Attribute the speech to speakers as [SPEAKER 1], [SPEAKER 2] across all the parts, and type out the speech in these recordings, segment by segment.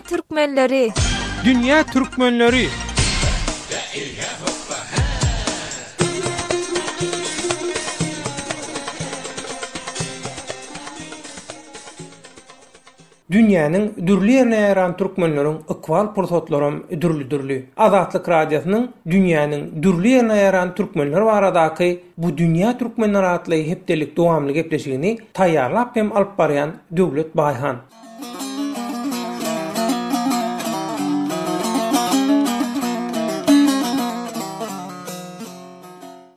[SPEAKER 1] Dünya Türkmenleri.
[SPEAKER 2] Dünya Türkmenleri. Dünýäniň dürli ýerine ýaran türkmenleriň ikwal pursatlarym dürli. Azatlyk radiosynyň dünýäniň dürli ýerine ýaran türkmenler baradaky bu dünýä türkmenleri atly hepdelik dowamly gepleşigini taýýarlap hem alyp barýan Döwlet Baýhan.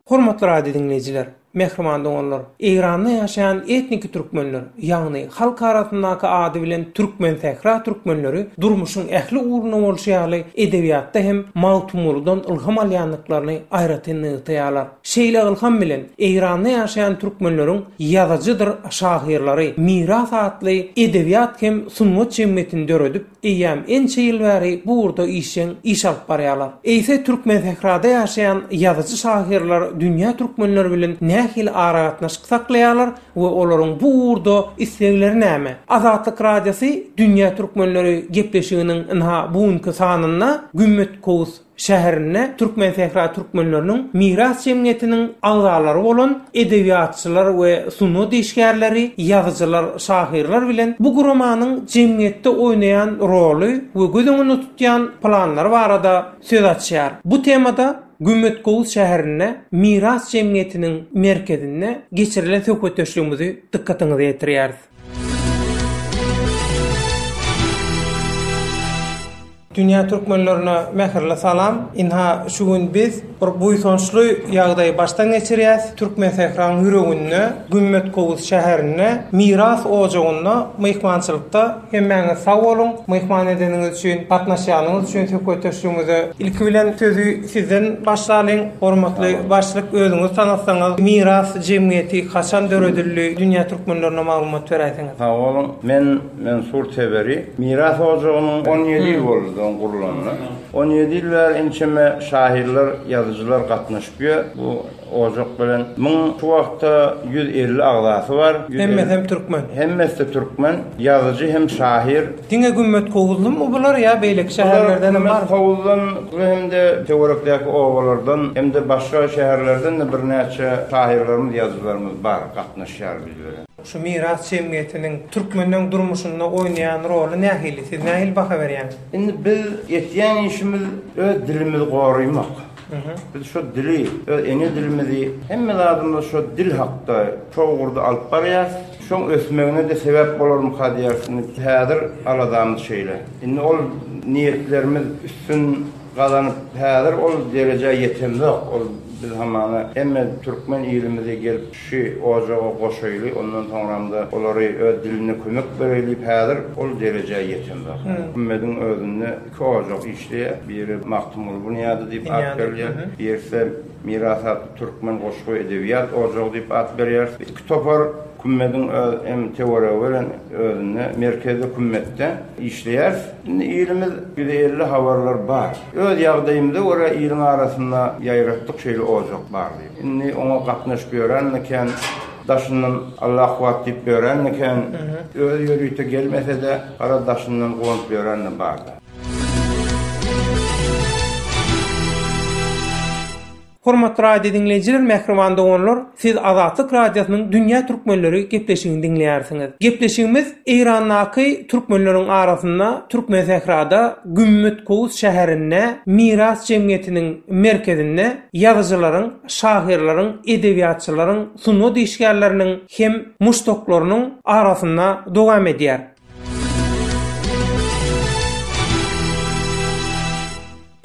[SPEAKER 2] Hormatly radio dinleyijiler, mehriman doganlar, Eýranda ýaşaýan etnik türkmenler, ýagny halk arasyndaky ady bilen türkmen sähra türkmenleri durmuşyň ähli uğruna bolşýaly edebiýatda hem mawtumuldan ilham alýanlyklaryny aýratyn ýalar. Şeýle ilham bilen Eýranda ýaşaýan türkmenleriň ýazyjydyr şahyrlary miras atly edebiýat hem sunmat jemgyýetini döredip eýäm ençe ýyl bäri bu urda iş alyp barýarlar. Eýse türkmen sährada ýaşaýan ýazyjy şahyrlar dünýä türkmenleri bilen nähil aragatnaşyk saklaýarlar we olaryň bu urda islegleri näme? Azatlyk radiosu dünýä türkmenleri gepleşiginiň inha bugunky sanyna Gümmet Kowuz şäherine türkmen sähra türkmenleriniň miras jemgyýetiniň agzalary bolan edebiýatçylar we sunut işgärleri, ýazyjylar, şahyrlar bilen bu gurumanyň jemgyýetde oýnaýan roly we gözüňi tutýan planlary barada söz açýar. Bu temada Gümmet Kowuz şäherine miras jemgyýetiniň merkezine geçirilen söhbetleşigimizi dikkatiňize ýetirýärys. Dünya Türkmenlerine mehirli salam. Inha şu gün biz bir buýsançly ýagdaý başdan geçirýäs. Türkmen sähraň ýüreginde Gümmet Kowuz şäherine miras ojagyna myhmançylykda hemmäňiz sag bolun. Myhman edeniňiz üçin, gatnaşýanyňyz üçin söhbetleşigimizi ilki bilen sözü sizden başlaýyn. Hormatly başlyk, özüňiz tanatsaňyz, miras jemgyýeti haçan döredildi? Dünya Türkmenlerine maglumat berýärsiňiz.
[SPEAKER 3] Sag bolun. Men Sur Teberi. Miras ojagynyň 17 ýyl boldy. 17 ýyllar ençeme şahyrlar, ýazyjylar gatnaşýar. Bu ojak bilen şu wagtda 150 agzasy var.
[SPEAKER 2] Hem türkmen.
[SPEAKER 3] Hemmesi türkmen, ýazyjy hem şahyr.
[SPEAKER 2] Diňe Gümmet Kowuzlum mu bular ýa beýlek şäherlerden bar?
[SPEAKER 3] Kowuzdan hem de teorekdäki owalardan hem de başga şäherlerden de bir näçe şahyrlarymyz, ýazyjylarymyz bar, gatnaşýar bilen.
[SPEAKER 2] Şu miras jemgyýetiniň türkmenliň durmuşynda oýnaýan roly nähili? Siz nähil baha berýäňiz?
[SPEAKER 3] Indi biz etýän işimiz öz dilimizi goraýmak. Biz şu dili, ene dilimizi hemme adamlar şu dil hakda çok urda alyp barýar. Şoň ösmegine de sebäp bolarmy hadýarsyn. Häzir aladamyz şeýle. Indi ol niýetlerimiz üstün gazanyp häzir ol derejä ýetemdik. Ol biz hamana emme türkmen ýylymyza gelip şu ojaga goşaýly, ondan soňra olary öz diline kömek berýärler. Häzir ol derejä ýetemdik. Ümmetiň özünde iki ojak işleýär. Biri Maktumul Bunyady diýip at berýär. Birisi Mirasat Türkmen goşgy edebiýat ojagy diýip at berýär. İki topar Kümmetiň hem teoriýa bilen özüne merkezde kümmetde işleýär. Ýylymyz 150 habarlar bar. Öz ýagdaýymda ora ýylyň arasynda ýaýratdyk şeýle ojak bar diýip. Indi oňa gatnaşyp ýörenken daşyndan Allah wagt diýip ýörenken öz ýörüýte gelmese de ara daşyndan gowup ýörenler bar.
[SPEAKER 2] Hormatly radio dinleyijiler, mehriman doganlar, siz Azatlyk radiosynyň Dünya Türkmenleri gepleşigini dinleýärsiňiz. Gepleşigimiz Eýrandaky türkmenleriň arasynda türkmen sährada Gümmet Kowuz şäherine miras jemgyýetiniň merkezinde ýazyjylaryň, şahyrlaryň, edebiýatçylaryň, sunut işgärleriniň hem muştoklarynyň arasynda dowam edýär.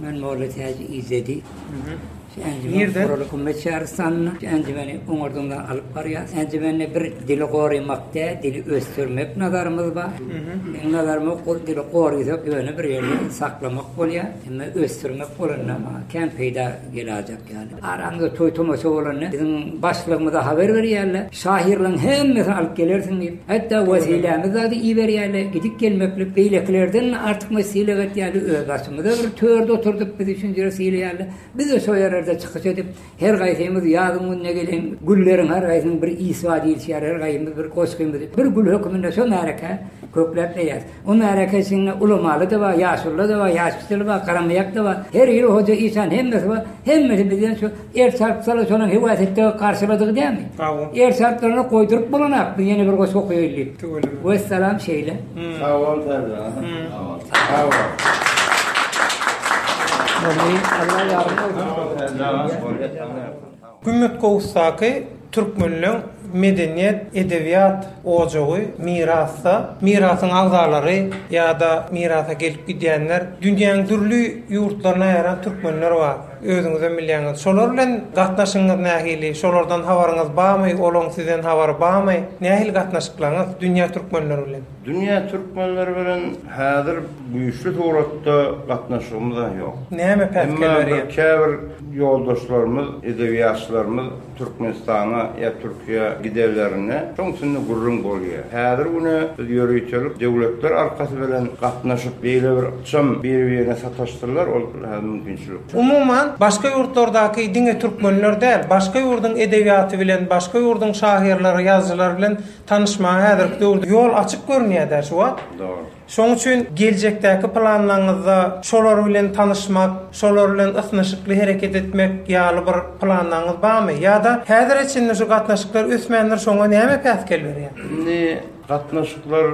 [SPEAKER 4] Men Mevlüt Hacı izledi. Nereden? Hükümet çağrısanına encümeni onlardan alıp barıyor. Encümenle bir dili korumakta, dili östürmek nazarımız var. Nazarımız dili koruyup yönü bir yerine saklamak oluyor. Ama östürmek olunca ama kem peyda gelecek yani. Aramızda toytuması olunca bizim başlığımıza haber veriyorlar. Şahirlerin hemmesini alıp gelirsin deyip. Hatta vesilemiz adı iyi veriyorlar. Gidip gelmekle beyleklerden artık mesile yani başımıza bir törde oturduk biz düşünce vesile yerler. Biz de soyarlar da çıkış edip her gaýtymyz ýazymyň ne gelen gülleriň her gaýsynyň bir iswa diýilýär, her gaýtymyz bir goşgymyz. Bir gül hökmünde şo märeke köpläp eýär. O märekesinde ulamaly da bar, ýaşurly da bar, ýaşkyly bar, garamayak da bar. Her ýyl hoja insan hemmesi bar. Hemmesi bizden şu ersarpsaly şonuň hewasetde karşyladyk diými? Ersarplaryny goýdurup bolanak, bir ýene bir goş okuýarly. Vesselam şeýle.
[SPEAKER 3] Sağ ol tabii. Sağ ol.
[SPEAKER 4] Allah yardım olsun.
[SPEAKER 2] Gümmet Gowsaky türkmenliň medeniýet, edebiýat ojagy, mirasda, mirasyň agzalary ýa-da mirasa gelip gidýänler dünýäniň türlü ýurtlaryna ýaran türkmenler bar. Özüňize bilýäňiz. Şolar bilen gatnaşyňyz nähili, şolardan habaryňyz barmy, olaň sizden habary barmy? Nähili gatnaşyklaryňyz dünýä türkmenleri bilen?
[SPEAKER 3] Dünýä türkmenleri bilen häzir güýçli suratda gatnaşygymyz ýok.
[SPEAKER 2] Näme päskel berýär?
[SPEAKER 3] Käbir ýoldaşlarymyz, edebiýatçylarymyz Türkmenistana ýa Türkiýe giderlerine çoňsyny gurrun bolýar. Häzir bunu biz ýöreýçilik döwletler arkasy bilen gatnaşyp beýle bir çam bir-birine sataşdyrlar, ol mümkinçilik.
[SPEAKER 2] Umuman başga ýurtlardaky diňe türkmenler däl, başga ýurdun edebiýaty bilen, başga ýurdun şahyerleri, ýazgylary bilen tanışmagy häzirki döwürde ýol açyk görünýär şu wagt.
[SPEAKER 3] Doğru.
[SPEAKER 2] Şoň üçin geljekdäki planlaryňyzda şolar bilen tanışmak, şolar bilen ysnaşykly hereket etmek ýaly bir planlaryňyz barmy? Ýa-da häzir içinde şu gatnaşyklar ösmänler şoňa näme päskel berýär?
[SPEAKER 3] Indi gatnaşyklar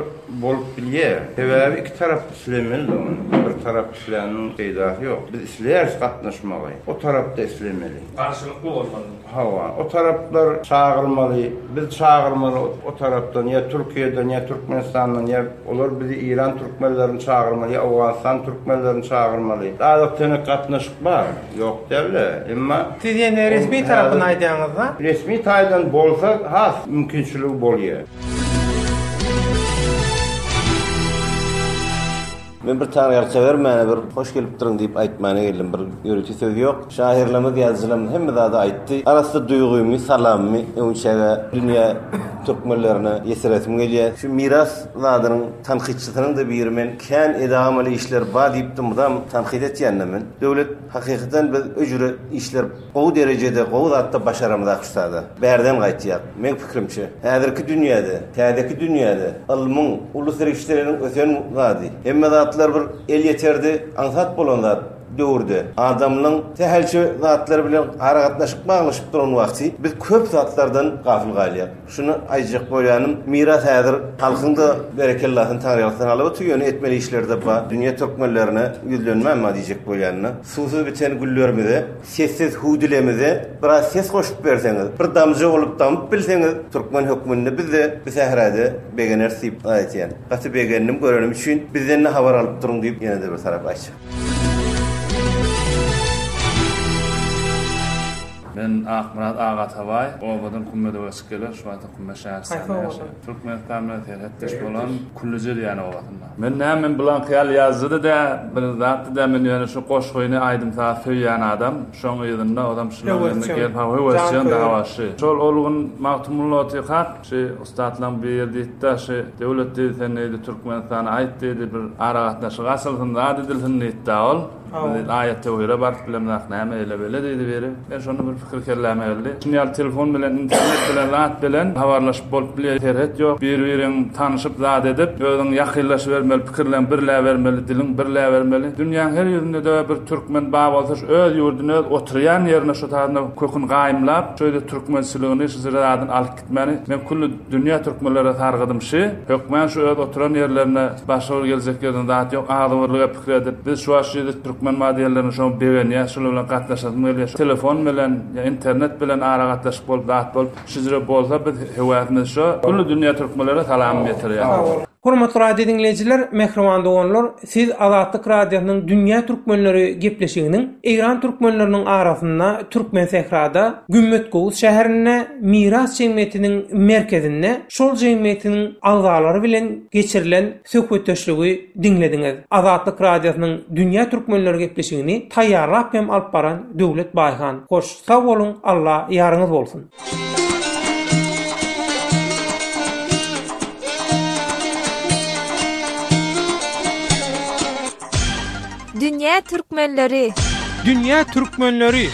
[SPEAKER 3] bolup bilýär. Sebäbi iki tarap islemeli. Bir tarap isläniň peýdahy ýok. Biz isleýäris gatnaşmagy. O tarapda islemeli.
[SPEAKER 1] Karşılıklı olmalı.
[SPEAKER 3] Hawa, o taraplar çağırmaly. Biz çağırmaly o tarapdan ýa Türkiýeden ýa Türkmenistandan ýa olar bizi İran türkmenlerini çağırmaly, ýa Awgastan türkmenlerini çağırmaly. Daha tene gatnaşyk bar. Ýok däle. Emma
[SPEAKER 2] Siz ýene resmi tarapyny aýdýaňyzda?
[SPEAKER 3] resmi taýdan bolsa has mümkinçiligi bolýar.
[SPEAKER 5] Men bir tanyarsever mene bir hoş gelip durun deyip aýtmana geldim. Bir ýörüçi söz ýok. Şahirlerimiz ýazgylarymyz hemme zada aýtdy. Arasynda duýgumy, salammy, öňçäge dünýä türkmenlerine ýeseretim gelýär. Şu miras zadynyň tanqidçisynyň da birmen kän edamaly işler bar diýip durmam tanqid etýänmen. Döwlet hakykatan biz öjüre işler gowy derejede, gowy zatda başaramyzak ustada. Bärden gaýtýar. Men fikrimçe, häzirki dünýäde, täzeki dünýäde ilmiň ulus işleriniň ösen zady. Hemme bir el yeterdi, ansat bolanlar döwürde. Adamlyň tähelçi zatlary bilen aragatnaşyp baglaşyp duran wagty biz köp zatlardan gafil galýar. Şunu aýjak bolýanym, miras häzir halkyňda berekellahyň taýýardan alyp ötüýäni etmeli işlerde bar. Dünýä türkmenlerine ýüzlenmä diýjek bolýanyna. Suwsuz biten güllerimize, sessiz hudilerimize biraz ses goşup berseňiz, bir damjy bolup damyp bilseňiz, türkmen hökmünde bizde bu sährada begener syp aýtýan. Gaty begenim görenim üçin bizden habar alyp durun diýip ýene de bir tarap aýtjak.
[SPEAKER 1] Ben Ahmet Agatavay, Ovadan Kummede Veskeler, şu anda Kumme şähersinde ýaşaýar. Türkmenistan'da terhetdeş bolan Kullujer ýany Ovatynda. Men näme bilen hyýal ýazdy da, bir zatdy da men ýöne şu goşgoýny aýdym ta söýýän adam, şoň ýerinde adam şuny gelip hawa da hawaşy. Şol olgun magtumulaty hak, şu ustatlaryň berdiýdi, şu döwlet diýdi Türkmenistan aýtdy bir aragatnaşyk asylynda adedilhini ol. Ayette öyle bar bilemnak näme ele bele diýdi beri. Ben şonu bir fikir kelläme geldi. Sinyal telefon bilen, internet bilen, rahat bilen habarlaşyp bolup bilýär terhet ýok. Bir-biriň tanyşyp zat edip, özüň ýakynlaşyp bermeli, pikirlen birlä bermeli, dilin birlä bermeli. Dünýäň her ýerinde de bir türkmen bab bolsa, öz ýurduny oturýan ýerine şu tarapda kökün gaýmlap, şöyle türkmençiligini şizradan alyp gitmeli. Men kullu dünýä türkmenlere targydym şi, hökmen şu öz oturan ýerlerine başary geljek ýerden zat ýok, agdyrlyga pikir edip, biz şu aşyda türkmen madiyelerini şoň bewen ýa şol bilen gatnaşyp telefon bilen ýa internet bilen aragatlaşyp bolup zat bolup şizre bolsa biz hewatymyz şo kullu dünýä türkmenlere salam getirýär.
[SPEAKER 2] Hormatly radio dinleyijiler, mehriman doganlar, siz Azatlyk radiosynyň dünýä türkmenleri gepleşiginiň İran türkmenleriniň arasynda Türkmen sehrada Gümmet Gowus şäherine miras jemgyýetiniň merkezinde şol jemgyýetiniň agzalary bilen geçirilen söhbetdeşligi dinlediňiz. Azatlyk radiosynyň dünýä türkmenleri gepleşigini taýýarlap hem alyp baran Döwlet Baýhan. Hoş sag bolun, Allah ýarňyz bolsun.
[SPEAKER 6] Dünya Türkmenleri.
[SPEAKER 2] Dünya Türkmenleri.